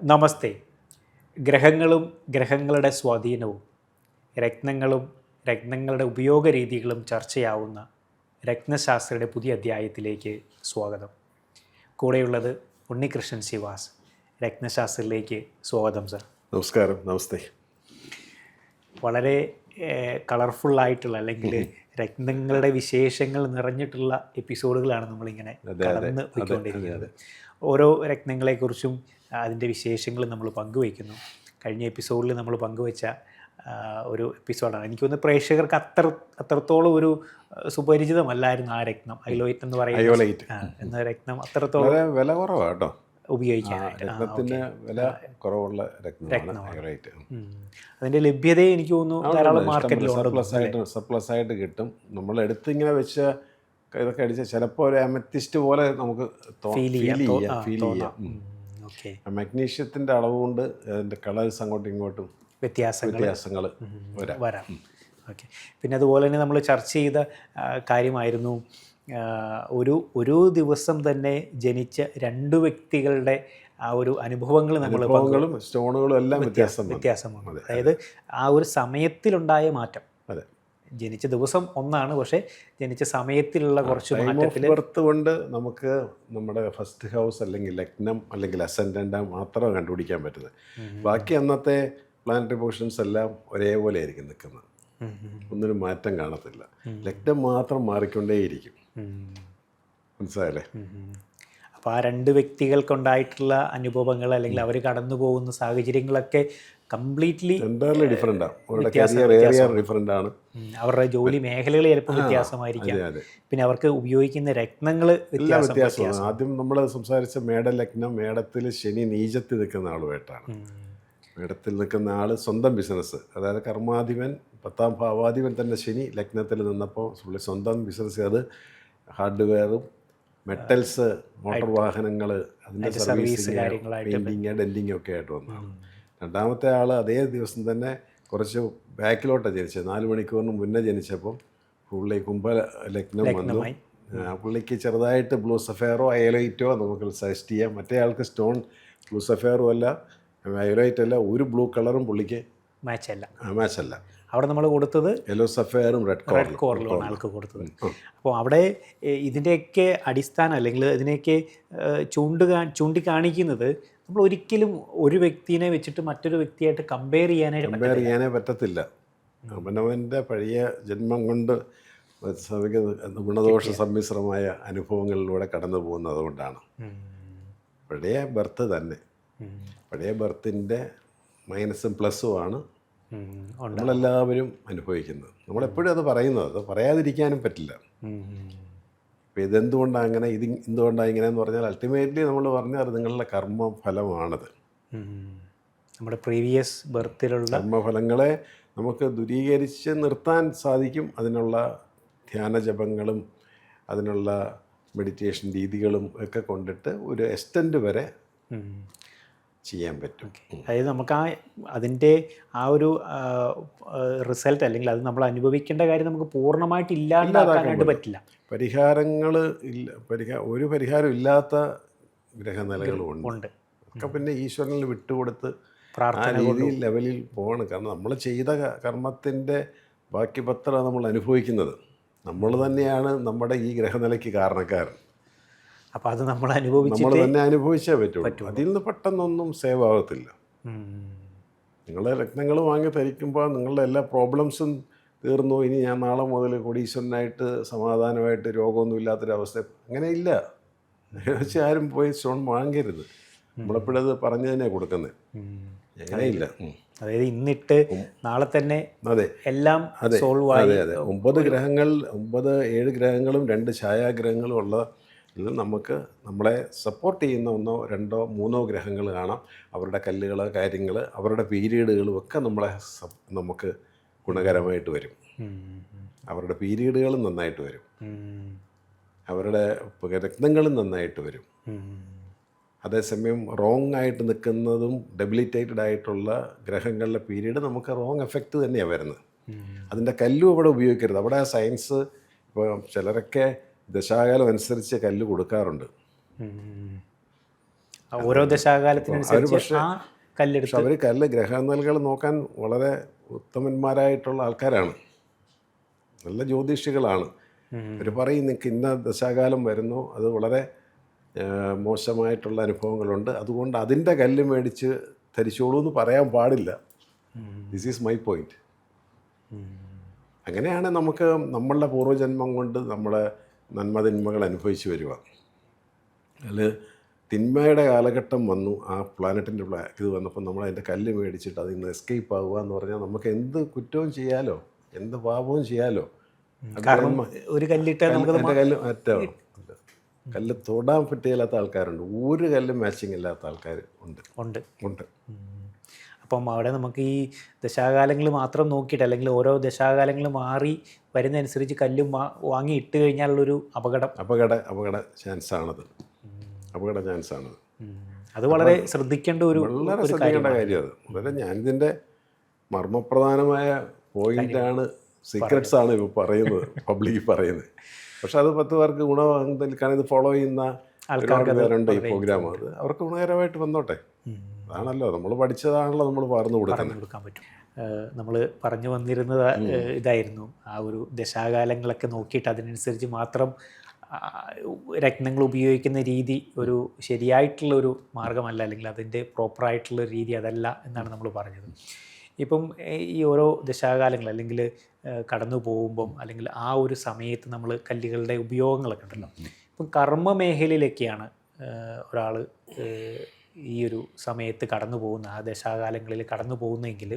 നമസ്തേ. ഗ്രഹങ്ങളും ഗ്രഹങ്ങളുടെ സ്വാധീനവും രത്നങ്ങളും രത്നങ്ങളുടെ ഉപയോഗ രീതികളും ചർച്ചയാവുന്ന രത്നശാസ്ത്രയുടെ പുതിയ അധ്യായത്തിലേക്ക് സ്വാഗതം. കൂടെയുള്ളത് ഉണ്ണികൃഷ്ണൻ ശിവാസ്. രത്നശാസ്ത്രയിലേക്ക് സ്വാഗതം സർ. നമസ്കാരം. നമസ്തേ. വളരെ കളർഫുള്ളായിട്ടുള്ള അല്ലെങ്കിൽ രത്നങ്ങളുടെ വിശേഷങ്ങൾ നിറഞ്ഞിട്ടുള്ള എപ്പിസോഡുകളാണ് നമ്മളിങ്ങനെ കടന്ന് പോയിക്കൊണ്ടിരിക്കുന്നത്. ഓരോ രത്നങ്ങളെക്കുറിച്ചും അതിൻ്റെ വിശേഷങ്ങൾ നമ്മൾ പങ്കുവയ്ക്കുന്നു. കഴിഞ്ഞ എപ്പിസോഡിൽ നമ്മൾ പങ്കുവച്ച ഒരു എപ്പിസോഡാണ്. എനിക്കൊന്ന് പ്രേക്ഷകർക്ക് അത്രത്തോളം ഒരു സുപരിചിതമല്ലായിരുന്നു ആ രത്നം. അയോലൈറ്റ് എന്ന് പറയുന്നത് എന്ന രത്നം അത്രത്തോളം വില കുറവാണ് കേട്ടോ ഉപയോഗിക്കാനായിട്ട്. രത്നത്തിന് വില കുറവുള്ള രത്നമാണ്. അതിൻ്റെ ലഭ്യത എനിക്ക് തോന്നുന്നു ധാരാളം മാർക്കറ്റിൽ സർപ്ലസ് ആയിട്ട് കിട്ടും. നമ്മൾ എടുത്ത് ഇങ്ങനെ വെച്ച ഇതൊക്കെ അടിച്ച ചിലപ്പോൾ ഒരു അമത്തിസ്റ്റ് പോലെ നമുക്ക് ഫീൽ ചെയ്യാം. മഗ്നീഷ്യത്തിൻ്റെ അളവ് കൊണ്ട് അതിൻ്റെ കളേഴ്സ് അങ്ങോട്ടും ഇങ്ങോട്ടും വ്യത്യാസങ്ങൾ വരാം. ഓക്കെ. പിന്നെ അതുപോലെ തന്നെ നമ്മൾ ചർച്ച ചെയ്ത കാര്യമായിരുന്നു ഒരു ദിവസം തന്നെ ജനിച്ച രണ്ട് വ്യക്തികളുടെ ആ ഒരു അനുഭവങ്ങളും സ്റ്റോണുകളും എല്ലാം വ്യത്യാസമാണ്. അതായത് ആ ഒരു സമയത്തിലുണ്ടായ മാറ്റം. ജനിച്ച ദിവസം ഒന്നാണ്, പക്ഷേ ജനിച്ച സമയത്തിലുള്ള കുറച്ച് മാറ്റത്തിൽ ബർത്ത് കൊണ്ട് നമുക്ക് നമ്മുടെ ഫസ്റ്റ് ഹൗസ് അല്ലെങ്കിൽ ലഗ്നം അല്ലെങ്കിൽ അസെൻഡൻ്റ് മാത്രമേ കണ്ടുപിടിക്കാൻ പറ്റുന്നത്. ബാക്കി അന്നത്തെ പ്ലാനറ്ററി പൊസിഷൻസ് എല്ലാം ഒരേപോലെ ആയിരിക്കും നിൽക്കുന്നത്. ഒന്നിനും മാറ്റം കാണത്തില്ല. ലഗ്നം മാത്രം മാറിക്കൊണ്ടേയിരിക്കും. മനസ്സിലായല്ലേ? അപ്പോൾ ആ രണ്ട് വ്യക്തികൾക്കുണ്ടായിട്ടുള്ള അനുഭവങ്ങൾ അല്ലെങ്കിൽ അവർ കടന്നു പോകുന്ന സാഹചര്യങ്ങളൊക്കെ കംപ്ലീറ്റ്ലി ഡിഫറെൻ്റ് ആണ്. അവരുടെ ജോലി മേഖലകൾ ചിലപ്പോൾ വ്യത്യാസമായിരിക്കാം. പിന്നെ അവർക്ക് ഉപയോഗിക്കുന്ന രത്നങ്ങൾ വ്യത്യാസമാണ്. ആദ്യം നമ്മൾ സംസാരിച്ച ലഗ്നം, മേടത്തിൽ ശനി നീചത്തിൽ നിൽക്കുന്ന ആളുമായിട്ടാണ്. മേടത്തിൽ നിൽക്കുന്ന ആൾ സ്വന്തം ബിസിനസ്, അതായത് കർമാധിപൻ 10ാം ഭാവാധിപൻ തന്നെ ശനി ലഗ്നത്തിൽ നിന്നപ്പോൾ സ്വന്തം ബിസിനസ്, അത് ഹാർഡ്വെയറും മെറ്റൽസ്, മോട്ടോർ വാഹനങ്ങൾ, അതിൻ്റെ സർവീസിങ്, പെയിൻറ്റിങ്, ഡെൻറ്റിങ് ഒക്കെ ആയിട്ട് വന്നതാണ്. രണ്ടാമത്തെ ആൾ അതേ ദിവസം തന്നെ കുറച്ച് ബാക്കിലോട്ടാണ് ജനിച്ചത്. 4 മണിക്കൂറിന് മുന്നേ ജനിച്ചപ്പോൾ പുള്ളി കുംഭ ലഗ്നം വന്നു. പുള്ളിക്ക് ചെറുതായിട്ട് ബ്ലൂ സഫയറോ അയലൈറ്റോ നമുക്ക് സജസ്റ്റ് ചെയ്യാം. മറ്റേ ആൾക്ക് സ്റ്റോൺ ബ്ലൂ സഫയറും അല്ല അയലൈറ്റ് അല്ല, ഒരു ബ്ലൂ കളറും പുള്ളിക്ക് മാച്ചല്ല. അവിടെ നമ്മൾ കൊടുത്തത് യെല്ലോ സഫയറും റെഡ് കോറിലുമാണ് ആൾക്ക് കൊടുത്തത്. അപ്പോൾ അവിടെ ഇതിൻ്റെയൊക്കെ അടിസ്ഥാനം അല്ലെങ്കിൽ ഇതിനെയൊക്കെ ചൂണ്ടിക്കാണിക്കുന്നത് നമ്മൾ ഒരിക്കലും ഒരു വ്യക്തിനെ വെച്ചിട്ട് മറ്റൊരു വ്യക്തിയായിട്ട് കമ്പയർ ചെയ്യാനേ പറ്റത്തില്ല. അവനവൻ്റെ പഴയ ജന്മം കൊണ്ട് ഗുണദോഷ സമ്മിശ്രമായ അനുഭവങ്ങളിലൂടെ കടന്നു പോകുന്നത് കൊണ്ടാണ്. പഴയ ബർത്ത് തന്നെ, പഴയ ബർത്തിൻ്റെ മൈനസും പ്ലസ്സും ആണ് നമ്മളെല്ലാവരും അനുഭവിക്കുന്നത്. നമ്മളെപ്പോഴും അത് പറയുന്നത്, അത് പറയാതിരിക്കാനും പറ്റില്ല. അപ്പോൾ ഇതെന്തുകൊണ്ടാണ് അങ്ങനെ, എന്തുകൊണ്ടാണ് ഇങ്ങനെയെന്ന് പറഞ്ഞാൽ അൾട്ടിമേറ്റ്ലി നമ്മൾ പറഞ്ഞാൽ നിങ്ങളുടെ കർമ്മ ഫലമാണത്. നമ്മുടെ പ്രീവിയസ് ബർത്തിലുള്ള കർമ്മഫലങ്ങളെ നമുക്ക് ദൂരീകരിച്ച് നിർത്താൻ സാധിക്കും. അതിനുള്ള ധ്യാനജപങ്ങളും അതിനുള്ള മെഡിറ്റേഷൻ രീതികളും ഒക്കെ കൊണ്ടിട്ട് ഒരു എക്സ്റ്റെൻഡ് വരെ ചെയ്യാൻ പറ്റും. അതായത് നമുക്ക് അതിൻ്റെ ആ ഒരു റിസൾട്ട് അല്ലെങ്കിൽ അത് നമ്മൾ അനുഭവിക്കേണ്ട കാര്യം നമുക്ക് പൂർണ്ണമായിട്ട് ഇല്ലാതാക്കാനായിട്ട് പറ്റില്ല. പരിഹാരങ്ങൾ ഇല്ല, ഒരു പരിഹാരം ഇല്ലാത്ത ഗ്രഹനിലകളും ഉണ്ട്. ഒക്കെ പിന്നെ ഈശ്വരനിൽ വിട്ടുകൊടുത്ത് ആ രീതിയിൽ ലെവലിൽ പോകണം. കാരണം നമ്മൾ ചെയ്ത കർമ്മത്തിൻ്റെ ബാക്കി പത്രം നമ്മൾ അനുഭവിക്കുന്നത്. നമ്മൾ തന്നെയാണ് നമ്മുടെ ഈ ഗ്രഹനിലയ്ക്ക് കാരണക്കാരൻ. അപ്പോൾ അത് നമ്മൾ തന്നെ അനുഭവിച്ചേ പറ്റുള്ളൂ. അതിൽ നിന്ന് പെട്ടെന്നൊന്നും സേവ് ആകത്തില്ല. നിങ്ങൾ രത്നങ്ങൾ വാങ്ങി ധരിക്കുമ്പോൾ നിങ്ങളുടെ എല്ലാ പ്രോബ്ലംസും തീർന്നു, ഇനി ഞാൻ നാളെ മുതൽ കോടീശ്വരനായിട്ട് സമാധാനമായിട്ട് രോഗമൊന്നും ഇല്ലാത്തൊരവസ്ഥ, അങ്ങനെ ഇല്ല. വെച്ച് ആരും പോയി സ്റ്റോൺ വാങ്ങരുത്. നമ്മളെപ്പോഴത് പറഞ്ഞു തന്നെ കൊടുക്കുന്നത്. അങ്ങനെയില്ല. അതായത് ഇന്നിട്ട് നാളെ തന്നെ എല്ലാം സോൾവ് ആയി. അതെ. 7 ഗ്രഹങ്ങളും 2 ഛായാഗ്രഹങ്ങളും ഉള്ള ഇതിൽ നമുക്ക് നമ്മളെ സപ്പോർട്ട് ചെയ്യുന്ന 1, 2, 3 ഗ്രഹങ്ങൾ കാണാം. അവരുടെ കല്ലുകൾ, കാര്യങ്ങൾ, അവരുടെ പീരീഡുകളും ഒക്കെ നമുക്ക് ഗുണകരമായിട്ട് വരും. അവരുടെ പീരീഡുകളും നന്നായിട്ട് വരും. അവരുടെ രത്നങ്ങളും നന്നായിട്ട് വരും. അതേസമയം റോങ് ആയിട്ട് നിൽക്കുന്നതും ഡെബിലിറ്റേറ്റഡ് ആയിട്ടുള്ള ഗ്രഹങ്ങളുടെ പീരീഡ് നമുക്ക് റോങ് എഫക്റ്റ് തന്നെയാണ് വരുന്നത്. അതിൻ്റെ കല്ലും അവിടെ ഉപയോഗിക്കരുത്. അവിടെ സയൻസ് ഇപ്പോൾ ചിലരൊക്കെ ദശാകാലം അനുസരിച്ച് കല്ല് കൊടുക്കാറുണ്ട്. ഓരോ ദശാകാലത്തിനനുസരിച്ച് ആ കല്ലെടുത്ത് പക്ഷെ അവർ കല്ല് ഗ്രഹനിലകൾ നോക്കാൻ വളരെ ഉത്തമന്മാരായിട്ടുള്ള ആൾക്കാരാണ്, നല്ല ജ്യോതിഷികളാണ്. അവർ പറയും നിങ്ങൾക്ക് ഇന്ന ദശാകാലം വരുന്നു, അത് വളരെ മോശമായിട്ടുള്ള അനുഭവങ്ങളുണ്ട്, അതുകൊണ്ട് അതിൻ്റെ കല്ല് മേടിച്ച് ധരിച്ചോളൂ എന്ന് പറയാൻ പാടില്ല. This is my point. അങ്ങനെയാണ് നമുക്ക് നമ്മളുടെ പൂർവ്വജന്മം കൊണ്ട് നമ്മുടെ നന്മതിന്മകൾ അനുഭവിച്ച് വരിക. അതിൽ തിന്മയുടെ കാലഘട്ടം വന്നു, ആ പ്ലാനറ്റിൻ്റെ ഇത് വന്നപ്പോൾ നമ്മൾ അതിൻ്റെ കല്ല് മേടിച്ചിട്ട് അതിൽ നിന്ന് എസ്കേപ്പ് ആവുക എന്ന് പറഞ്ഞാൽ നമുക്ക് എന്ത് കുറ്റവും ചെയ്യാലോ, എന്ത് പാപവും ചെയ്യാലോ. കാരണം ഒരു കല്ലിട്ട് എൻ്റെ കല്ല് മാറ്റാം, കല്ല് തൊടാൻ പറ്റില്ലാത്ത ആൾക്കാരുണ്ട്, ഒരു കല്ലും മാച്ചിങ് ഇല്ലാത്ത ആൾക്കാർ ഉണ്ട്. അപ്പം അവിടെ നമുക്ക് ഈ ദശാകാലങ്ങൾ മാത്രം നോക്കിയിട്ട്, അല്ലെങ്കിൽ ഓരോ ദശാകാലങ്ങൾ മാറി വരുന്നതനുസരിച്ച് കല്ല് വാങ്ങി ഇട്ട് കഴിഞ്ഞാലുള്ളൊരു അപകട ചാൻസാണത്. അത് വളരെ ശ്രദ്ധിക്കേണ്ട കാര്യം അത്. വളരെ ഞാനിതിൻ്റെ മർമ്മപ്രധാനമായ പോയിന്റാണ്, സീക്രട്സ് ആണ് ഇപ്പോൾ പറയുന്നത്, പബ്ലിക് പറയുന്നത്. പക്ഷെ അത് 10 പേർക്ക് ഗുണമാകുന്നതിൽ ഇത് ഫോളോ ചെയ്യുന്ന ഒരുപാട് പേരുണ്ട് ഈ പ്രോഗ്രാം. അത് അവർക്ക് ഗുണകരമായിട്ട് വന്നോട്ടെ. അതാണല്ലോ നമ്മൾ പഠിച്ചതാണല്ലോ നമ്മൾ പറഞ്ഞു കൊടുക്കാൻ പറ്റും. നമ്മൾ പറഞ്ഞു വന്നിരുന്നത് ഇതായിരുന്നു, ആ ഒരു ദശാകാലങ്ങളൊക്കെ നോക്കിയിട്ട് അതിനനുസരിച്ച് മാത്രം രത്നങ്ങൾ ഉപയോഗിക്കുന്ന രീതി ഒരു ശരിയായിട്ടുള്ളൊരു മാർഗ്ഗമല്ല, അല്ലെങ്കിൽ അതിൻ്റെ പ്രോപ്പറായിട്ടുള്ള രീതി അതല്ല എന്നാണ് നമ്മൾ പറഞ്ഞത്. ഇപ്പം ഈ ഓരോ ദശാകാലങ്ങൾ അല്ലെങ്കിൽ കടന്നു പോകുമ്പം, അല്ലെങ്കിൽ ആ ഒരു സമയത്ത് നമ്മൾ കല്ലുകളുടെ ഉപയോഗങ്ങളൊക്കെ ഉണ്ടല്ലോ. ഇപ്പം കർമ്മ മേഖലയിലൊക്കെയാണ് ഒരാൾ ഈ ഒരു സമയത്ത് കടന്നു പോകുന്ന, ആ ദശാകാലങ്ങളിൽ കടന്നു പോകുന്നതെങ്കിൽ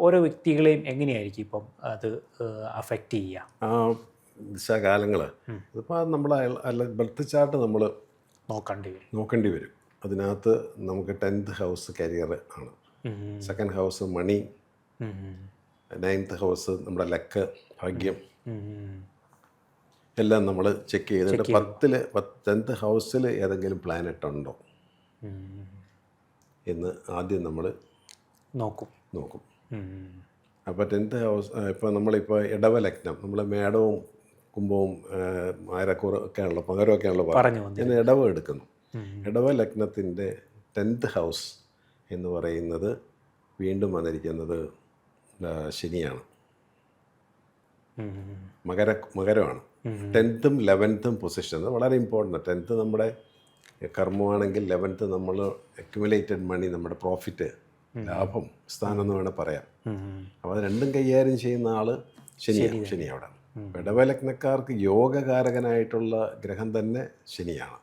ഓരോ വ്യക്തികളെയും എങ്ങനെയായിരിക്കും ഇപ്പം അത് അഫക്റ്റ് ചെയ്യുക? ദശാകാലങ്ങൾ ഇതിപ്പോൾ നമ്മൾ ബർത്ത് ചാർട്ട് നമ്മൾ നോക്കേണ്ടി വരും. അതിനകത്ത് നമുക്ക് 10th ഹൗസ് കരിയർ ആണ്, 2nd ഹൗസ് മണി, 9th ഹൗസ് നമ്മുടെ ലക്ക് ഭാഗ്യം, എല്ലാം നമ്മൾ ചെക്ക് ചെയ്തിട്ട് 10th ഹൗസിൽ ഏതെങ്കിലും പ്ലാനറ്റ് ഉണ്ടോ എന്ന് ആദ്യം നമ്മൾ നോക്കും. അപ്പോൾ 10th ഹൗസ് ഇപ്പോൾ നമ്മളിപ്പോൾ ഇടവ ലഗ്നം, നമ്മൾ മേടവും കുംഭവും മകരമൊക്കെയാണല്ലോ പറഞ്ഞു, ഞാൻ ഇടവ എടുക്കുന്നു. ഇടവ ലഗ്നത്തിൻ്റെ 10th ഹൗസ് എന്ന് പറയുന്നത് വീണ്ടും വന്നിരിക്കുന്നത് ശനിയാണ്, മകരമാണ്. 10th 11th പൊസിഷൻ വളരെ ഇമ്പോർട്ടൻ്റ്. 10th നമ്മുടെ കർമ്മമാണെങ്കിൽ 11th നമ്മൾ അക്യുമുലേറ്റഡ് മണി, നമ്മുടെ പ്രോഫിറ്റ്, ലാഭം സ്ഥാനം എന്ന് വേണേൽ പറയാം. അപ്പോൾ അത് രണ്ടും കൈകാര്യം ചെയ്യുന്ന ആൾ ശനി അവിടെ. ഇടവലഗ്നക്കാർക്ക് യോഗകാരകനായിട്ടുള്ള ഗ്രഹം തന്നെ ശനിയാണ്,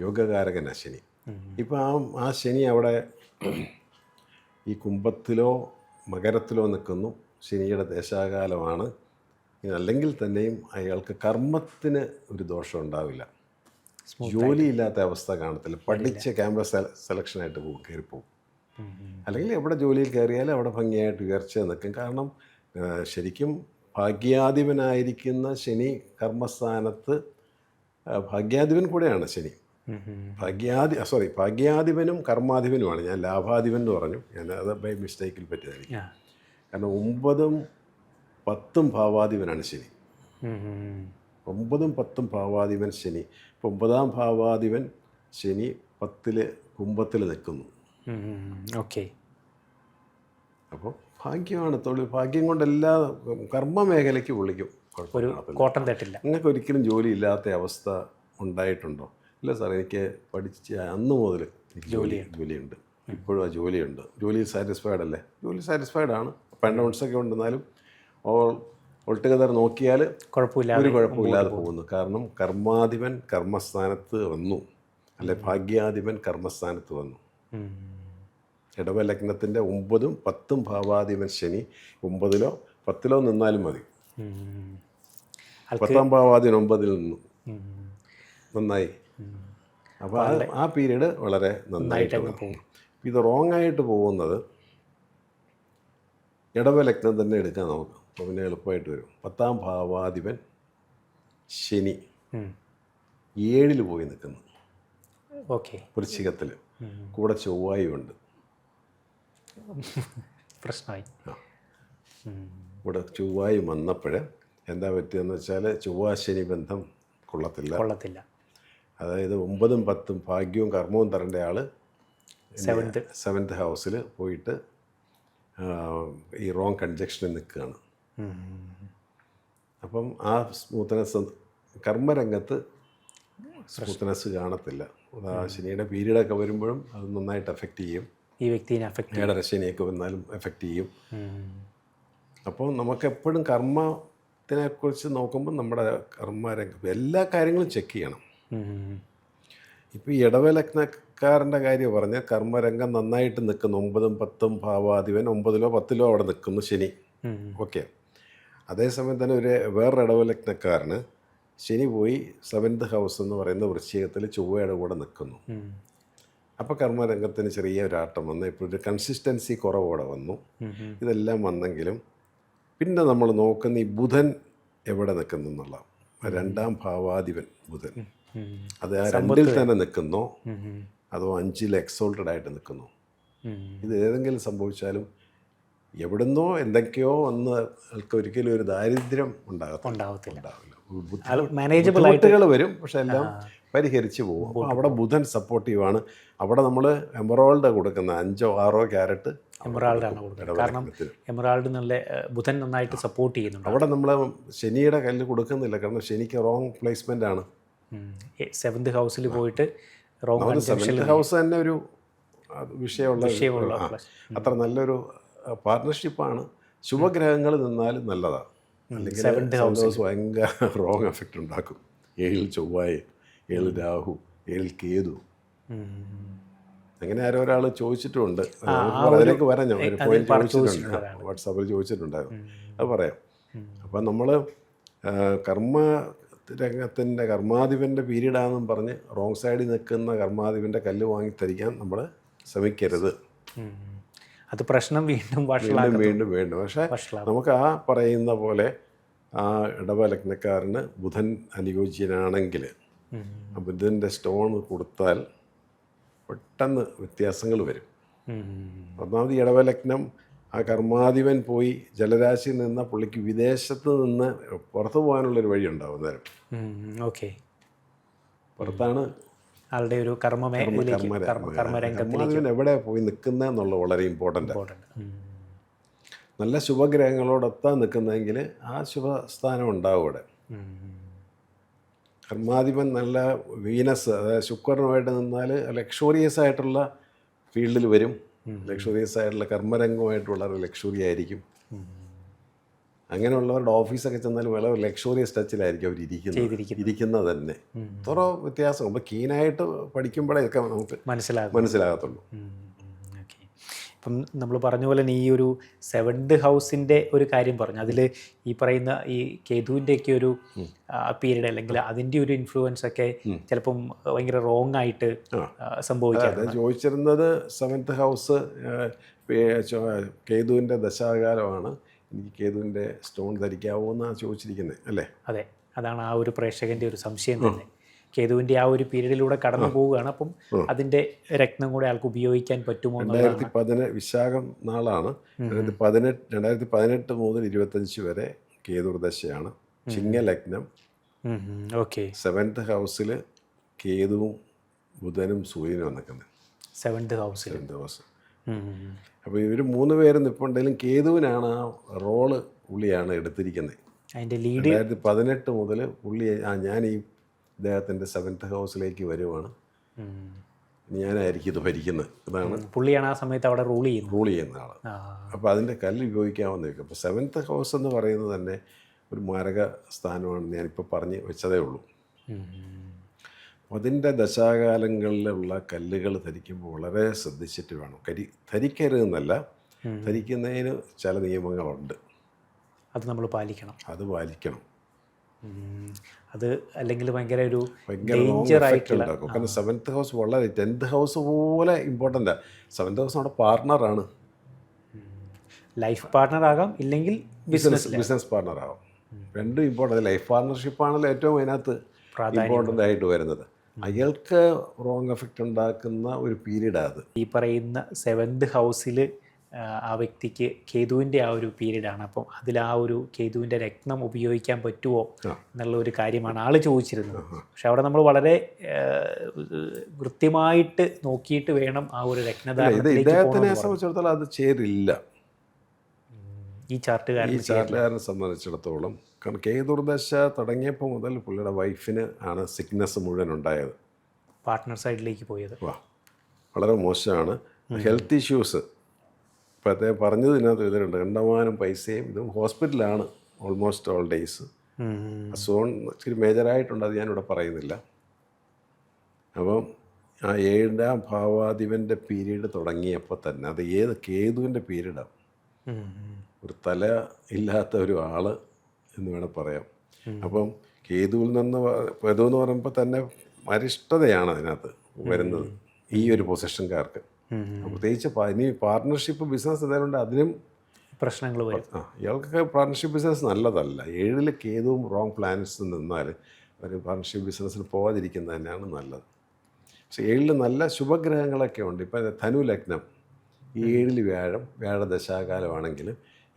യോഗകാരകനാണ് ശനി. ഇപ്പം ആ ശനി അവിടെ ഈ കുംഭത്തിലോ മകരത്തിലോ നിൽക്കുന്നു, ശനിയുടെ ദേശാകാലമാണ്. അല്ലെങ്കിൽ തന്നെയും അയാൾക്ക് കർമ്മത്തിന് ഒരു ദോഷം ഉണ്ടാവില്ല, ജോലിയില്ലാത്ത അവസ്ഥ കാണത്തില്ല, പഠിച്ച് ക്യാമ്പസ് സെലക്ഷനായിട്ട് കയറിപ്പോവും. അല്ലെങ്കിൽ എവിടെ ജോലിയിൽ കയറിയാലും അവിടെ ഭംഗിയായിട്ട് ഉയർച്ച നിൽക്കും. കാരണം ശരിക്കും ഭാഗ്യാധിപനായിരിക്കുന്ന ശനി കർമ്മസ്ഥാനത്ത്, ഭാഗ്യാധിപൻ കൂടെയാണ് ശനി. ഭാഗ്യാധിപനും കർമാധിപനുമാണ്. ഞാൻ ലാഭാധിപൻ എന്ന് പറഞ്ഞു, ഞാൻ അത് ബൈ മിസ്റ്റേക്കിൽ പറ്റിയതായിരിക്കും. കാരണം 9ഉം 10ഉം ഭാവാധിപനാണ് ശനി. 9ഉം 10ഉം ഭാവാധിപൻ ശനി. ഇപ്പോൾ 9ാം ഭാവാധിപൻ ശനി 10ൽ കുംഭത്തിൽ നിൽക്കുന്നു. ഓക്കെ. അപ്പോൾ ഭാഗ്യമാണ്, തൊഴിൽ ഭാഗ്യം കൊണ്ട് എല്ലാ കർമ്മ മേഖലയ്ക്ക് വിളിക്കും, കോട്ടം തട്ടില്ല. നിങ്ങൾക്ക് ഒരിക്കലും ജോലി ഇല്ലാത്ത അവസ്ഥ ഉണ്ടായിട്ടുണ്ടോ? ഇല്ല സാർ, എനിക്ക് പഠിച്ച് അന്ന് മുതൽ എനിക്ക് ജോലിയുണ്ട്, ഇപ്പോഴും ആ ജോലിയുണ്ട്. ജോലിയിൽ സാറ്റിസ്ഫൈഡ് അല്ലേ? ജോലി സാറ്റിസ്ഫൈഡ് ആണ്. അപ്പ് ആൻഡ് ഡൗൺസൊക്കെ ഉണ്ടെന്നാലും ഓൾട്ടുഗദർ നോക്കിയാൽ ഒരു കുഴപ്പമില്ലാതെ പോകുന്നു. കാരണം കർമാധിപൻ കർമ്മസ്ഥാനത്ത് വന്നു, അല്ലെ ഭാഗ്യാധിപൻ കർമ്മസ്ഥാനത്ത് വന്നു. ഇടവലഗ്നത്തിൻ്റെ 9ഉം 10ഉം ഭാവാധിപൻ ശനി 9ലോ 10ലോ നിന്നാലും മതി. 10ാം ഭാവാധിപൻ 9ൽ നിന്നു, നന്നായി. അപ്പോൾ ആ പീരീഡ് വളരെ നന്നായിട്ട് പോകും. ഇത് റോങ് ആയിട്ട് പോകുന്നത് ഇടവലഗ്നം തന്നെ എടുക്കാൻ നമുക്ക്, അപ്പോൾ പിന്നെ എളുപ്പമായിട്ട് വരും. 10ാം ഭാവാധിപൻ ശനി 7ൽ പോയി നിൽക്കുന്നു, വൃശ്ചികത്തിൽ, കൂടെ ചൊവ്വായും ഉണ്ട്. പ്രശ്നമായി. ഇവിടെ ചൊവ്വായും വന്നപ്പോൾ എന്താ പറ്റിയെന്ന് വെച്ചാൽ ചൊവ്വാ ശനി ബന്ധം കൊള്ളത്തില്ല. അതായത് 9ഉം 10ഉം ഭാഗ്യവും കർമ്മവും തരേണ്ട ആൾ സെവൻത്ത് ഹൗസിൽ പോയിട്ട് ഈ റോങ് കൺജക്ഷനിൽ നിൽക്കുകയാണ്. അപ്പം ആ സ്മൂത്ത്നെസ് കർമ്മരംഗത്ത് സ്മൂത്ത്നെസ് കാണത്തില്ല. ശനിയുടെ പീരീഡൊക്കെ വരുമ്പോഴും അത് നന്നായിട്ട് എഫക്റ്റ് ചെയ്യും. ഈ വ്യക്തിനെ എഫക്റ്റ് ഏഴരശനിയൊക്കെ വന്നാലും എഫക്റ്റ് ചെയ്യും. അപ്പോൾ നമുക്കെപ്പോഴും കർമ്മത്തിനെക്കുറിച്ച് നോക്കുമ്പോൾ നമ്മുടെ കർമ്മരംഗം എല്ലാ കാര്യങ്ങളും ചെക്ക് ചെയ്യണം. ഇപ്പോൾ ഈ ഇടവലഗ്നക്കാരൻ്റെ കാര്യം പറഞ്ഞാൽ കർമ്മരംഗം നന്നായിട്ട് നിൽക്കുന്നു. 9ഉം 10ഉം ഭാവാധിപൻ 9ലോ 10ലോ അവിടെ നിൽക്കുന്നു ശനി. ഓക്കെ. അതേസമയം തന്നെ വേറൊരു ഇടവലഗ്നക്കാരന് ശനി പോയി 7th ഹൗസ് എന്ന് പറയുന്ന വൃശ്ചികത്തിൽ ചൊവ്വയുടെ കൂടെ നിൽക്കുന്നു. അപ്പോൾ കർമ്മരംഗത്തിന് ചെറിയ ഒരാട്ടം വന്നു. ഇപ്പോൾ ഒരു കൺസിസ്റ്റൻസി കുറവോടെ വന്നു. ഇതെല്ലാം വന്നെങ്കിലും പിന്നെ നമ്മൾ നോക്കുന്ന ഈ ബുധൻ എവിടെ നിൽക്കുന്നു എന്നുള്ള 2ാം ഭാവാധിപൻ ബുധൻ അത് ആ 2ൽ തന്നെ നിൽക്കുന്നോ അതോ 5ൽ എക്സോൾട്ടഡ് ആയിട്ട് നിൽക്കുന്നു. ഇത് ഏതെങ്കിലും സംഭവിച്ചാലും എവിടുന്നോ എന്തൊക്കെയോ വന്ന് ആൾക്ക് ഒരിക്കലും ഒരു ദാരിദ്ര്യം ഉണ്ടാവില്ല. ബുദ്ധിമുട്ടുകൾ വരും, പക്ഷെ എല്ലാം പരിഹരിച്ച് പോകും. അപ്പോൾ അവിടെ ബുധൻ സപ്പോർട്ടീവാണ്. അവിടെ നമ്മൾ എമറോൾഡ് കൊടുക്കുന്ന 5 or 6 ക്യാരറ്റ് എമറാൾഡാണ് കൊടുക്കുന്നത്. കാരണം എമറാൾഡ് നല്ല ബുധൻ നന്നായിട്ട് സപ്പോർട്ട് ചെയ്യുന്നുണ്ട്. അവിടെ നമ്മൾ ശനിയുടെ കല്ല് കൊടുക്കുന്നില്ല, കാരണം ശനിക്ക് റോങ് പ്ലേസ്മെൻ്റ് ആണ്. 7th ഹൗസിൽ പോയിട്ട് റോങ് 7th ഹൗസ് തന്നെ ഒരു വിഷയമുള്ള അത്ര നല്ലൊരു പാർട്ട്ണർഷിപ്പാണ്. ശുഭഗ്രഹങ്ങൾ നിന്നാലും നല്ലതാണ്. അല്ലെങ്കിൽ 7th ഹൗസ് ഭയങ്കര റോങ് എഫക്റ്റ് ഉണ്ടാക്കും. 7ൽ ചൊവ്വായി, 7ൽ രാഹു, 7ൽ കേതു. അങ്ങനെ ഒരാൾ ചോദിച്ചിട്ടുമുണ്ട്. അതിലേക്ക് വരാം. ഞാൻ ഒരു പോയിന്റ് ചോദിച്ചിട്ടുണ്ട്, വാട്സാപ്പിൽ ചോദിച്ചിട്ടുണ്ടായിരുന്നു. അത് പറയാം. അപ്പം നമ്മൾ കർമ്മരംഗത്തിൻ്റെ കർമാധിപൻ്റെ പീരീഡാണെന്നും പറഞ്ഞ് റോങ് സൈഡിൽ നിൽക്കുന്ന കർമാധിപൻ്റെ കല്ല് വാങ്ങി തരിക്കാൻ നമ്മൾ ശ്രമിക്കരുത്. അത് പ്രശ്നം വീണ്ടും വീണ്ടും. പക്ഷേ നമുക്ക് ആ പറയുന്ന പോലെ ആ ഇടവലഗ്നക്കാരന് ബുധൻ അനുയോജ്യനാണെങ്കിൽ ബുധൻ്റെ സ്റ്റോൺ കൊടുത്താൽ പെട്ടെന്ന് വ്യത്യാസങ്ങൾ വരും. ഒന്നാമത് ഇടവലഗ്നം ആ കർമാധിപൻ പോയി ജലരാശിയിൽ നിന്ന് പുള്ളിക്ക് വിദേശത്ത് നിന്ന് പുറത്തു പോകാനുള്ളൊരു വഴി ഉണ്ടാവും. നേരം പുറത്താണ് ആളുടെ ഒരു കർമാധിപൻ എവിടെ പോയി നിൽക്കുന്നത് എന്നുള്ളത് വളരെ ഇമ്പോർട്ടൻ്റ്. നല്ല ശുഭഗ്രഹങ്ങളോടൊത്താൻ നിൽക്കുന്നതെങ്കിൽ ആ ശുഭസ്ഥാനം ഉണ്ടാവും അവിടെ. കർമാധിപൻ നല്ല വീനസ്, അതായത് ശുക്രനുമായിട്ട് നിന്നാൽ ലക്ഷൂറിയസ് ആയിട്ടുള്ള ഫീൽഡിൽ വരും. ലക്ഷൂറിയസ് ആയിട്ടുള്ള കർമ്മരംഗമായിട്ടുള്ള ഒരു ലക്ഷൂറി ആയിരിക്കും. അങ്ങനെയുള്ളവരുടെ ഓഫീസൊക്കെ ചെന്നാലും വളരെ ലക്ഷൂറിയസ് ടച്ചിലായിരിക്കും അവർ ഇരിക്കുന്നത് തന്നെ. ഇത്ര വ്യത്യാസം. അപ്പോൾ കീനായിട്ട് പഠിക്കുമ്പോഴേ ഒക്കെ നമുക്ക് മനസ്സിലാകത്തുള്ളൂ. ഇപ്പം നമ്മൾ പറഞ്ഞ പോലെ ഈ ഒരു 7th ഹൗസിൻ്റെ ഒരു കാര്യം പറഞ്ഞു. അതിൽ ഈ പറയുന്ന ഈ കേതുവിൻ്റെയൊക്കെ ഒരു പീരീഡ് അല്ലെങ്കിൽ അതിൻ്റെ ഒരു ഇൻഫ്ലുവൻസ് ഒക്കെ ചിലപ്പം ഭയങ്കര റോങ് ആയിട്ട് സംഭവിക്കാം. ചോദിച്ചിരുന്നത് 7th ഹൗസ് കേതുവിൻ്റെ ദശാകാലമാണ്. എനിക്ക് കേതുവിൻ്റെ സ്റ്റോൺ ധരിക്കാവോ എന്നാണ് ചോദിച്ചിരിക്കുന്നത് അല്ലേ? അതെ, അതാണ് ആ ഒരു പ്രേക്ഷകൻ്റെ ഒരു സംശയം തന്നെ. കേതുവിൻ്റെ ആ ഒരു പീരീഡിലൂടെ കടന്നു പോവുകയാണ്. അപ്പം അതിൻ്റെ രത്നം കൂടെ ആൾക്ക് ഉപയോഗിക്കാൻ പറ്റുമോ? 2018 വിശാഖം നാളാണ്. 2018 മുതൽ 25 വരെ കേതുർദശയാണ്. ചിങ്ങലഗ്നം. 7th ഹൗസിൽ കേതുവും ബുധനും സൂര്യനും നിൽക്കുന്നത്. 7th house. അപ്പോൾ ഇവർ 3 പേര് നിൽപ്പുണ്ടെങ്കിലും കേതുവിനാണ് ആ റോള് പുള്ളിയാണ് എടുത്തിരിക്കുന്നത്. അതിൻ്റെ ലീഡ് 2018 മുതൽ പുള്ളി ഞാൻ ഈ ഇദ്ദേഹത്തിൻ്റെ 7th ഹൗസിലേക്ക് വരുവാണ്, ഞാനായിരിക്കും ഇത് ഭരിക്കുന്നത്. ഇതാണ് പുള്ളിയാണ് ആ സമയത്ത് അവിടെ റൂൾ ചെയ്യുന്ന ആൾ. അപ്പോൾ അതിൻ്റെ കല്ല് ഉപയോഗിക്കാമെന്ന് വയ്ക്കും. അപ്പോൾ 7th ഹൗസ് എന്ന് പറയുന്നത് തന്നെ ഒരു മാരക സ്ഥാനമാണ്. ഞാനിപ്പോൾ പറഞ്ഞ് വെച്ചതേ ഉള്ളൂ. അതിൻ്റെ ദശാകാലങ്ങളിലുള്ള കല്ലുകൾ ധരിക്കുമ്പോൾ വളരെ ശ്രദ്ധിച്ചിട്ട് വേണം. ധരിക്കരുതെന്നല്ല, ധരിക്കുന്നതിന് ചില നിയമങ്ങളുണ്ട്. അത് നമ്മൾ പാലിക്കണം. അത് അല്ലെങ്കിൽ ഭയങ്കര ഡേഞ്ചർ ആയിട്ടുള്ള. കാരണം 7th ഹൗസ് വളരെ 10th ഹൗസ് പോലെ ഇമ്പോർട്ടൻ്റ്. 7th ഹൗസ് നമ്മുടെ പാർട്ട്ണറാണ്. ലൈഫ് പാർട്ട്ണർ ആകാം, ഇല്ലെങ്കിൽ ബിസിനസ് പാർട്ട്ണർ ആകാം. രണ്ടും ഇമ്പോർട്ടൻ്റ്. ലൈഫ് പാർട്ട്ണർഷിപ്പാണല്ലോ ഏറ്റവും അതിനകത്ത് ഇമ്പോർട്ടൻ്റ് ആയിട്ട് വരുന്നത്. അയാൾക്ക് റോങ് എഫക്റ്റ് ഉണ്ടാക്കുന്ന ഒരു പീരീഡാണ് അത്. ഈ പറയുന്ന 7th ഹൗസിൽ ആ വ്യക്തിക്ക് കേതുവിൻ്റെ ആ ഒരു പീരീഡാണ്. അപ്പം അതിൽ ആ ഒരു കേതുവിൻ്റെ രത്നം ഉപയോഗിക്കാൻ പറ്റുമോ എന്നുള്ള ഒരു കാര്യമാണ് ആൾ ചോദിച്ചിരുന്നത്. പക്ഷെ അവിടെ നമ്മൾ വളരെ കൃത്യമായിട്ട് നോക്കിയിട്ട് വേണം ആ ഒരു രത്നധാരണത്തിലേക്ക് ഇദ്ദേഹത്തിനെ സംബന്ധിച്ചിടത്തോളം അത് ചേരില്ല ഈ ചാർട്ടുകാരനെ സംബന്ധിച്ചിടത്തോളം. കാരണം കേതുർദശ തുടങ്ങിയപ്പോൾ മുതൽ പുള്ളിയുടെ വൈഫിന് ആണ് സിക്നസ് മുഴുവൻ ഉണ്ടായത്, പാർട്ട്ണർ സൈഡിലേക്ക് പോയത്. വളരെ മോശമാണ്. ഹെൽത്ത് ഇഷ്യൂസ് ഇപ്പോൾ അദ്ദേഹം പറഞ്ഞത് ഇതിനകത്ത് ഇതിലുണ്ട്. കണ്ടമാനം പൈസയും ഇതും ഹോസ്പിറ്റലാണ് ഓൾമോസ്റ്റ് ഓൾ ഡേയ്സ്. അസുഖം ഇച്ചിരി മേജറായിട്ടുണ്ട്, അത് ഞാനിവിടെ പറയുന്നില്ല. അപ്പം ആ 7ാം ഭാവാധിപൻ്റെ പീരീഡ് തുടങ്ങിയപ്പോൾ തന്നെ അത് കേതുവിൻ്റെ പീരീഡാണ്. ഒരു തല ഇല്ലാത്ത ഒരു ആൾ എന്ന് വേണം പറയാം. അപ്പം കേതുവിൽ നിന്ന് എന്ന് പറയുമ്പോൾ തന്നെ അരിഷ്ടതയാണ് അതിനകത്ത് വരുന്നത് ഈ ഒരു പൊസിഷൻകാർക്ക്. പ്രത്യേകിച്ച് ഇനി പാർട്ട്ണർഷിപ്പ് ബിസിനസ് എന്തെങ്കിലും അതിനും പ്രശ്നങ്ങൾ വരും. ഇയാൾക്കൊക്കെ പാർട്ട്ണർഷിപ്പ് ബിസിനസ് നല്ലതല്ല. 7ൽ കേതുവും റോങ് പ്ലാനറ്റ്സ് നിന്നാൽ ഒരു പാർട്ട്ണർഷിപ്പ് ബിസിനസ്സിന് പോകാതിരിക്കുന്നത് തന്നെയാണ് നല്ലത്. പക്ഷേ 7ൽ നല്ല ശുഭഗ്രഹങ്ങളൊക്കെ ഉണ്ട്. ഇപ്പം ധനു ലഗ്നം, ഈ 7ൽ വ്യാഴദശാകാലമാണെങ്കിൽ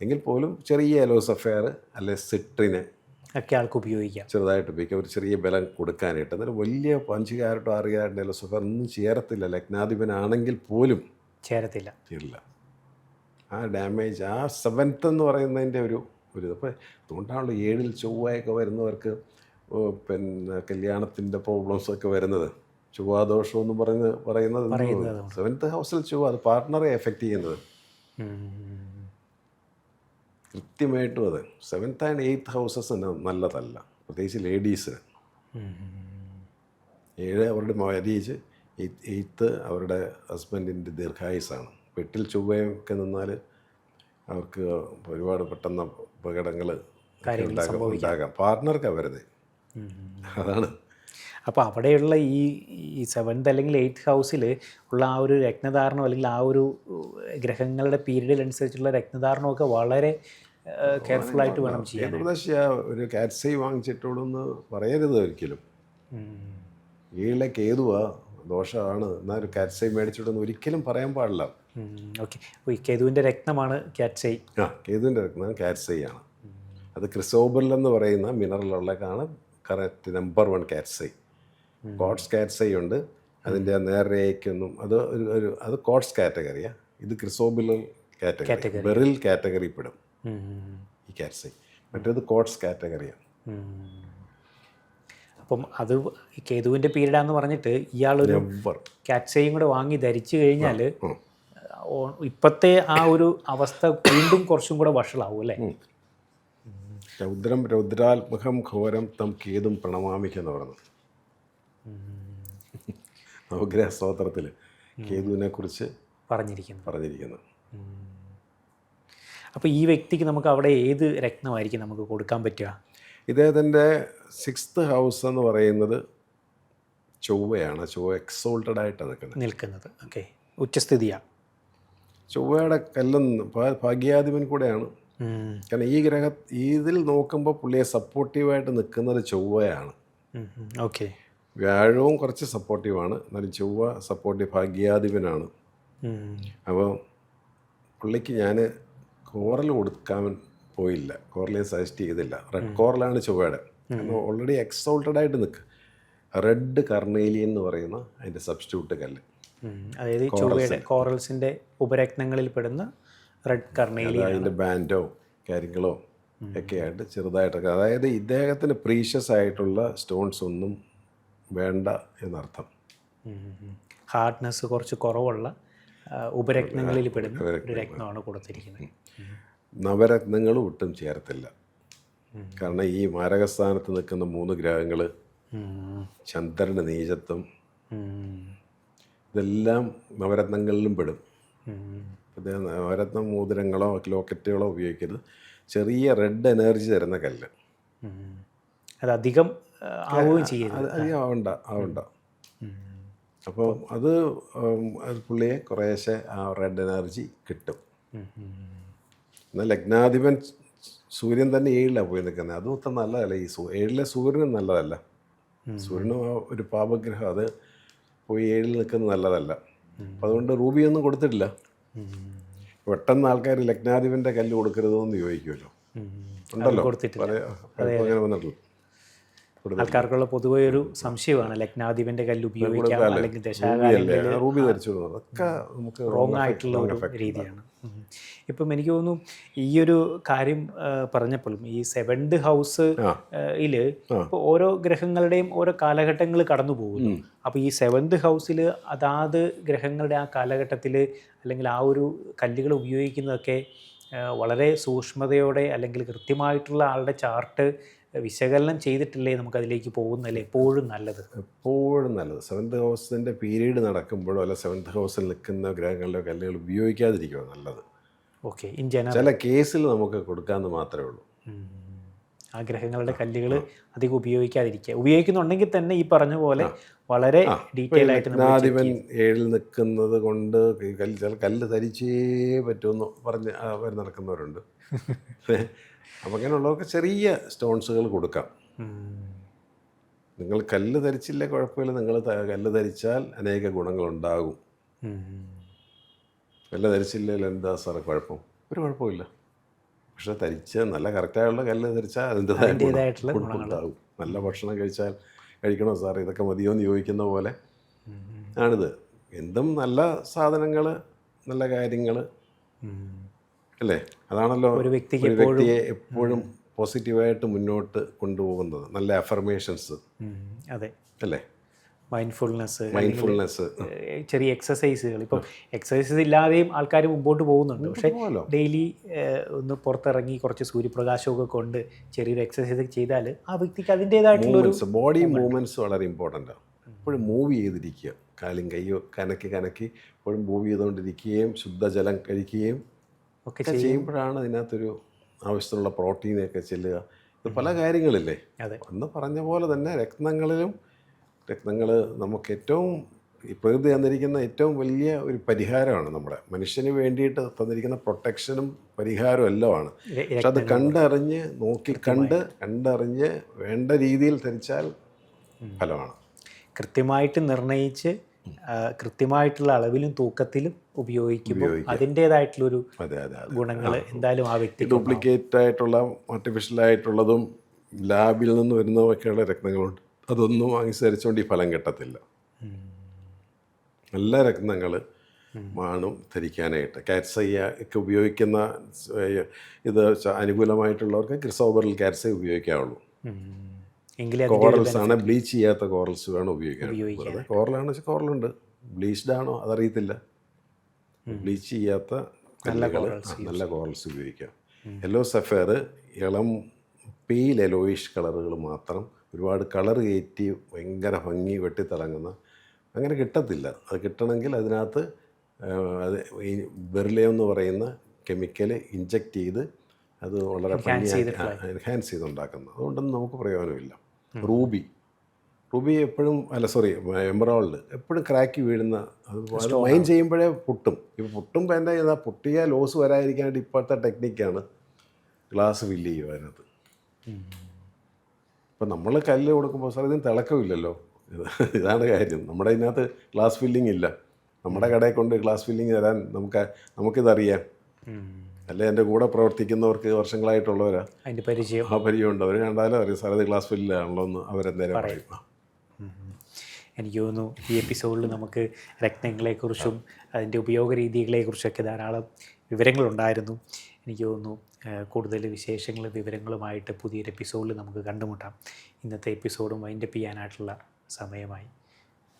എങ്കിൽ പോലും ചെറിയ എലോസ് അഫെയർ അല്ലെ സിട്രിന് ഒക്കെ ആൾക്ക് ഉപയോഗിക്കാം, ചെറുതായിട്ട് ഉപയോഗിക്കാം, ഒരു ചെറിയ ബലം കൊടുക്കാനായിട്ട്. എന്നാലും വലിയ 5 ക്യാരറ്റോ 6 ക്യാരറ്റോ എലോസ് അഫെയർ ഒന്നും ചേരത്തില്ല. ലഗ്നാധിപനാണെങ്കിൽ പോലും ചേരില്ല. ആ ഡാമേജ് ആ 7th എന്ന് പറയുന്നതിൻ്റെ ഒരു അപ്പോൾ അതുകൊണ്ടാണല്ലോ 7ൽ ചൊവ്വയൊക്കെ വരുന്നവർക്ക് പിന്നെ കല്യാണത്തിൻ്റെ പ്രോബ്ലംസൊക്കെ വരുന്നത്. ചൊവ്വാദോഷം എന്ന് പറയുന്നത് 7th ഹൗസിൽ ചൊവ്വ, അത് പാർട്ട്ണറെ എഫക്റ്റ് ചെയ്യുന്നത് കൃത്യമായിട്ടും. അത് 7th ആൻഡ് 8th ഹൗസസ് നല്ലതല്ല, പ്രത്യേകിച്ച് ലേഡീസിന്. 7 അവരുടെ മാരേജ്, 8th അവരുടെ ഹസ്ബൻഡിൻ്റെ ദീർഘായുസാണ്. 8ൽ ചൊവ്വയൊക്കെ നിന്നാൽ അവർക്ക് ഒരുപാട് പെട്ടെന്ന് അപകടങ്ങൾ ഉണ്ടാകാം. പാർട്ട്ണർക്കാണ് വരുന്നത്, അതാണ്. അപ്പോൾ അവിടെയുള്ള ഈ 7th അല്ലെങ്കിൽ 8th ഹൗസിൽ ഉള്ള ആ ഒരു രത്നധാരണം അല്ലെങ്കിൽ ആ ഒരു ഗ്രഹങ്ങളുടെ പീരീഡിനനുസരിച്ചുള്ള രത്നധാരണമൊക്കെ വളരെ കെയർഫുള്ളായിട്ട് വേണം ചെയ്യാൻ. ഒരു കാറ്റ്സൈ വാങ്ങിച്ചിട്ടോളൊന്ന് പറയരുത് ഒരിക്കലും. 7ലെ കേതുവാ ദോഷമാണ്, എന്നാൽ ഒരു കാറ്റ്സൈ മേടിച്ചിട്ടൊന്നും ഒരിക്കലും പറയാൻ പാടില്ല. ഓക്കെ, ഈ കേതുവിൻ്റെ രത്നമാണ് കാറ്റ്സൈ. കേതുവിൻ്റെ രത്നം കാറ്റ്സൈ ആണ്. അത് ക്രിസോബൽ എന്ന് പറയുന്ന മിനറലുള്ളതാണ് കറക്റ്റ് നമ്പർ 1 കാറ്റ്സൈ. കോട്സ് കാറ്റ്സൈ ഉണ്ട്, അതിൻ്റെ നേർരേഖയ്ക്കൊന്നും അത് കോട്സ് കാറ്റഗറിയാണ്. ഇത് ക്രിസോബിലൽ കാറ്റഗറി, ബെറിൽ കാറ്റഗറി പെടും ഈ കാറ്റ്സൈ. മറ്റേത് കോട്സ് കാറ്റഗറിയാണ്. അപ്പം അത് കേതുവിൻ്റെ പീരീഡാന്ന് പറഞ്ഞിട്ട് ഇയാളൊരു കാറ്റ്സൈയും കൂടെ വാങ്ങി ധരിച്ചു കഴിഞ്ഞാൽ ഇപ്പോഴത്തെ ആ ഒരു അവസ്ഥ വീണ്ടും കുറച്ചും കൂടെ വഷളാവും അല്ലേ? രൗദ്രം രൗദ്രാത്മകം ഘോരം തം കേതും പ്രണമാമിക്കെന്ന് പറഞ്ഞു നവഗ്രഹ സ്തോത്രത്തിൽ കേതുവിനെ കുറിച്ച് പറഞ്ഞിരിക്കുന്നു. അപ്പോൾ ഈ വ്യക്തിക്ക് നമുക്ക് അവിടെ ഏത് രത്നമായിരിക്കും നമുക്ക് കൊടുക്കാൻ പറ്റുക? ഇദ്ദേഹത്തിൻ്റെ 6th ഹൗസ് എന്ന് പറയുന്നത് ചൊവ്വയാണ്. ചൊവ്വ എക്സോൾട്ടഡ് ആയിട്ടാണ് നിൽക്കുന്നത്. ഓക്കെ, ഉച്ചസ്ഥിതിയാണ്. ചൊവ്വയുടെ ഭാഗ്യാധിപൻ കൂടെയാണ്. കാരണം ഇതിൽ നോക്കുമ്പോൾ പുള്ളിയെ സപ്പോർട്ടീവായിട്ട് നിൽക്കുന്നത് ചൊവ്വയാണ്. ഓക്കെ, വ്യാഴവും കുറച്ച് സപ്പോർട്ടീവാണ്, എന്നാലും ചൊവ്വ സപ്പോർട്ടീവ് ഭാഗ്യാധിപനാണ്. അപ്പോൾ പുള്ളിക്ക് ഞാൻ കോറൽ കൊടുക്കാൻ പോയില്ല, കോറൽ സജസ്റ്റ് ചെയ്തില്ല. റെഡ് കോറലാണ് ചൊവ്വയുടെ. കാരണം ഓൾറെഡി എക്സോൾട്ടഡ് ആയിട്ട് നിൽക്കുക. റെഡ് കർണേലിയൻ എന്ന് പറയുന്ന അതിൻ്റെ സബ്സ്റ്റിറ്റ്യൂട്ട് കല്ല്, അതായത് ചൊവ്വയുടെ കോറൽസിൻ്റെ ഉപരത്നങ്ങളിൽ പെടുന്ന റെഡ് കർണേലിയൻ, അതിൻ്റെ ബാൻഡോ കാര്യങ്ങളോ ഒക്കെ ആയിട്ട് ചെറുതായിട്ടൊക്കെ. അതായത് ഇദ്ദേഹത്തിന് പ്രീഷ്യസ് ആയിട്ടുള്ള സ്റ്റോൺസ് ഒന്നും വേണ്ട എന്നർത്ഥം. ഹാർഡ്നെസ് കുറച്ച് കുറവുള്ള ഉപരത്നങ്ങളിൽ പെടുന്ന ഒരു രത്നമാണ് കൊടുത്തിരിക്കുന്നത്. നവരത്നങ്ങളും ഒട്ടും ചേർത്തില്ല. കാരണം ഈ മാരകസ്ഥാനത്ത് നിൽക്കുന്ന 3 ഗ്രഹങ്ങൾ, ചന്ദ്രന് നീചത്വം, ഇതെല്ലാം നവരത്നങ്ങളിലും പെടും. നവരത്ന മോതിരങ്ങളോ ലോക്കറ്റുകളോ ഉപയോഗിക്കരുത്. ചെറിയ റെഡ് എനർജി തരുന്ന കല്ല്, അത് അധികം ആവണ്ട. അപ്പോൾ അത് പുള്ളിയെ കുറേശ്ശെ ആ റെഡ് എനർജി കിട്ടും. എന്നാൽ ലഗ്നാധിപൻ സൂര്യൻ തന്നെ 7ലാണ് പോയി നിൽക്കുന്നത്. അതും അത്ര നല്ലതല്ല. ഈ 7ലെ സൂര്യനും നല്ലതല്ല. സൂര്യനും ഒരു പാപഗ്രഹം, അത് പോയി 7ൽ നിൽക്കുന്നത് നല്ലതല്ല. അപ്പം അതുകൊണ്ട് റൂബിയൊന്നും കൊടുത്തിട്ടില്ല. പെട്ടെന്ന് ആൾക്കാർ ലഗ്നാധിപൻ്റെ കല്ല് കൊടുക്കരുതെന്ന് ചോദിക്കുമല്ലോ, ഉണ്ടല്ലോ കൊടുത്തിട്ടില്ല. പല അങ്ങനെ വന്നിട്ടുള്ളൂ. ആൾക്കാർക്കുള്ള പൊതുവെ ഒരു സംശയമാണ് ലഗ്നാധിപന്റെ കല്ല് ഉപയോഗിക്കാം അല്ലെങ്കിൽ ദശാകാലങ്ങളിൽ റൂബി ധരിച്ചു അതൊക്കെ നമുക്ക് റോങ് ആയിട്ടുള്ള ഒരു രീതിയാണ്. ഇപ്പം എനിക്ക് തോന്നുന്നു ഈ ഒരു കാര്യം പറഞ്ഞപ്പോഴും ഈ 7th ഹൗസ് ഇപ്പോൾ ഓരോ ഗ്രഹങ്ങളുടെയും ഓരോ കാലഘട്ടങ്ങൾ കടന്നു പോകുന്നു. അപ്പോൾ ഈ 7th ഹൗസിൽ അതാത് ഗ്രഹങ്ങളുടെ ആ കാലഘട്ടത്തിൽ അല്ലെങ്കിൽ ആ ഒരു കല്ലുകൾ ഉപയോഗിക്കുന്നതൊക്കെ വളരെ സൂക്ഷ്മതയോടെ അല്ലെങ്കിൽ കൃത്യമായിട്ടുള്ള ആളുടെ ചാർട്ട് വിശകലനം ചെയ്തിട്ടില്ലേ നമുക്ക് അതിലേക്ക് പോകുന്നല്ലേ എപ്പോഴും നല്ലത്. 7th ഹൗസിൻ്റെ പീരീഡ് നടക്കുമ്പോഴോ അല്ല 7th ഹൗസിൽ നിൽക്കുന്ന ഗ്രഹങ്ങളിലോ കല്ലുകൾ ഉപയോഗിക്കാതിരിക്കുക നല്ലത്. ഓക്കെ, ഇൻ ജനറൽ ചില കേസിൽ നമുക്ക് കൊടുക്കാമെന്ന് മാത്രമേ ഉള്ളൂ. ആ ഗ്രഹങ്ങളുടെ കല്ലുകൾ അധികം ഉപയോഗിക്കാതിരിക്കുക. ഉപയോഗിക്കുന്നുണ്ടെങ്കിൽ തന്നെ ഈ പറഞ്ഞ പോലെ വളരെ ഡീറ്റെയിൽ ആയിട്ട് ലഗ്നാധിപൻ 7ൽ നിൽക്കുന്നത് കൊണ്ട് ചില കല്ല് ധരിച്ചേ പറ്റുമെന്ന് പറഞ്ഞ് അവർ നടക്കുന്നവരുണ്ട്. അപ്പം അങ്ങനെയുള്ളവർക്ക് ചെറിയ സ്റ്റോൺസുകൾ കൊടുക്കാം. നിങ്ങൾ കല്ല് ധരിച്ചില്ലേ കുഴപ്പമില്ല, നിങ്ങൾ കല്ല് ധരിച്ചാൽ അനേക ഗുണങ്ങളുണ്ടാകും. കല്ല് ധരിച്ചില്ലെങ്കിൽ എന്താ സാറേ കുഴപ്പം? ഒരു കുഴപ്പമില്ല. പക്ഷെ ധരിച്ച് നല്ല കറക്റ്റായുള്ള കല്ല് ധരിച്ചാൽ അതിൻ്റെതായിട്ടുള്ള ഗുണങ്ങളുണ്ടാകും. നല്ല ഭക്ഷണം കഴിക്കണോ സാർ ഇതൊക്കെ മതിയോ എന്ന് ചോദിക്കുന്ന പോലെ ആണിത്. എന്തും നല്ല സാധനങ്ങൾ നല്ല കാര്യങ്ങൾ അല്ലേ, അതാണല്ലോ ഒരു വ്യക്തിയെ എപ്പോഴും പോസിറ്റീവായിട്ട് മുന്നോട്ട് കൊണ്ടുപോകുന്നത്. നല്ല അഫർമേഷൻസ് അതെ അല്ലേ, മൈൻഡ്ഫുൾനെസ്, ചെറിയ എക്സസൈസുകൾ. ഇപ്പം എക്സസൈസ് ഇല്ലാതെയും ആൾക്കാർ മുമ്പോട്ട് പോകുന്നുണ്ട്. പക്ഷേ ഡെയിലി ഒന്ന് പുറത്തിറങ്ങി കുറച്ച് സൂര്യപ്രകാശമൊക്കെ കൊണ്ട് ചെറിയൊരു എക്സസൈസ് ചെയ്താൽ ആ വ്യക്തിക്ക് അതിൻ്റേതായിട്ടുള്ള ബോഡി മൂവ്മെൻറ്റ്സ് വളരെ ഇമ്പോർട്ടൻ്റാണ്. എപ്പോഴും മൂവ് ചെയ്തിരിക്കുക, കാലും കൈയോ കനക്കി എപ്പോഴും മൂവ് ചെയ്തുകൊണ്ടിരിക്കുകയും ശുദ്ധജലം കഴിക്കുകയും ഒക്കെ ചെയ്യുമ്പോഴാണ് അതിനകത്തൊരു ആവശ്യത്തിനുള്ള പ്രോട്ടീനൊക്കെ ചെല്ലുക. ഇത് പല കാര്യങ്ങളില്ലേ. അന്ന് പറഞ്ഞ പോലെ തന്നെ രത്നങ്ങൾ നമുക്ക് ഏറ്റവും ഈ പ്രകൃതി തന്നിരിക്കുന്ന ഏറ്റവും വലിയ ഒരു പരിഹാരമാണ്. നമ്മുടെ മനുഷ്യന് വേണ്ടിയിട്ട് തന്നിരിക്കുന്ന പ്രൊട്ടക്ഷനും പരിഹാരവും എല്ലാമാണ്. പക്ഷെ അത് കണ്ടറിഞ്ഞ് കണ്ടറിഞ്ഞ് വേണ്ട രീതിയിൽ ധരിച്ചാൽ ഫലമാണ്. കൃത്യമായിട്ട് നിർണയിച്ച് കൃത്യമായിട്ടുള്ള അളവിലും തൂക്കത്തിലും ഉപയോഗിക്കുമ്പോൾ അതിൻ്റേതായിട്ടുള്ളൊരു ഗുണങ്ങൾ എന്തായാലും ആ വ്യക്തി. ഡ്യൂപ്ലിക്കേറ്റ് ആയിട്ടുള്ള ആർട്ടിഫിഷ്യലായിട്ടുള്ളതും ലാബിൽ നിന്ന് വരുന്നതൊക്കെയുള്ള രത്നങ്ങളുണ്ട്. അതൊന്നും വാങ്ങി ധരിച്ചുകൊണ്ട് ഈ ഫലം കിട്ടത്തില്ല. നല്ല രത്നങ്ങൾ വേണം ധരിക്കാനായിട്ട്. കാറ്റ്സയ്യ ഒക്കെ ഉപയോഗിക്കുന്ന ഇത് അനുകൂലമായിട്ടുള്ളവർക്ക് ക്രിസോബറിൽ കാറ്റ്സൈ ഉപയോഗിക്കാവുള്ളൂ. കോറൽസ് ആണ്, ബ്ലീച്ച് ചെയ്യാത്ത കോറൽസ് വേണം ഉപയോഗിക്കാൻ. കോറലാണെന്ന് വെച്ചാൽ കോറലുണ്ട്, ബ്ലീച്ച്ഡ് ആണോ അതറിയത്തില്ല. ബ്ലീച്ച് ചെയ്യാത്ത നല്ല കോറൽസ് ഉപയോഗിക്കാം. യെല്ലോ സഫയർ ഇളം പെയിൽ യെലോയിഷ് കളറുകൾ മാത്രം, ഒരുപാട് കളർ കയറ്റി ഭയങ്കര ഭംഗി വെട്ടിത്തിളങ്ങുന്ന അങ്ങനെ കിട്ടത്തില്ല. അത് കിട്ടണമെങ്കിൽ അതിനകത്ത് അത് ഈ ബെർലിയം എന്ന് പറയുന്ന കെമിക്കൽ ഇഞ്ചക്റ്റ് ചെയ്ത് അത് വളരെ എൻഹാൻസ് ചെയ്തുണ്ടാക്കുന്നത്. അതുകൊണ്ടൊന്നും നമുക്ക് പ്രയോജനമില്ല. റൂബി എപ്പോഴും എമറാൾഡ് എപ്പോഴും ക്രാക്ക് വീഴുന്ന, അത് മൈൻ ചെയ്യുമ്പോഴേ പൊട്ടും. ഇപ്പോൾ പൊട്ടുമ്പോൾ എന്താ ചെയ്താൽ പൊട്ടിയാൽ ലോസ് വരാതിരിക്കാനായിട്ട് ഇപ്പോഴത്തെ ടെക്നിക്കാണ് ഗ്ലാസ് ഫില്ല് ചെയ്യുക അതിനകത്ത്. ഇപ്പം നമ്മൾ കല്ല് കൊടുക്കുമ്പോൾ സാർ ഇതിന് തിളക്കമില്ലല്ലോ, ഇതാണ് കാര്യം. നമ്മുടെ ഇതിനകത്ത് ഗ്ലാസ് ഫില്ലിംഗ് ഇല്ല. നമ്മുടെ കടയിൽ കൊണ്ട് ഗ്ലാസ് ഫില്ലിംഗ് തരാൻ നമുക്കിതറിയാം. അല്ലെ എൻ്റെ കൂടെ പ്രവർത്തിക്കുന്നവർക്ക് വർഷങ്ങളായിട്ടുള്ളവരാ അതിൻ്റെ പരിചയമുണ്ട്. അവർ കണ്ടാലും അറിയാം സാർ ഇത് ഗ്ലാസ് ഫില്ലാണല്ലോ എന്ന് അവരെന്തായാലും പറയും. എനിക്ക് തോന്നുന്നു ഈ എപ്പിസോഡിൽ നമുക്ക് രത്നങ്ങളെക്കുറിച്ചും അതിൻ്റെ ഉപയോഗ രീതികളെക്കുറിച്ചൊക്കെ ധാരാളം വിവരങ്ങളുണ്ടായിരുന്നു. എനിക്ക് തോന്നുന്നു കൂടുതൽ വിശേഷങ്ങളും വിവരങ്ങളുമായിട്ട് പുതിയൊരു എപ്പിസോഡിൽ നമുക്ക് കണ്ടുമുട്ടാം. ഇന്നത്തെ എപ്പിസോഡും വൈൻഡപ്പ് ചെയ്യാനായിട്ടുള്ള സമയമായി.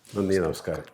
നന്ദി, നമസ്കാരം.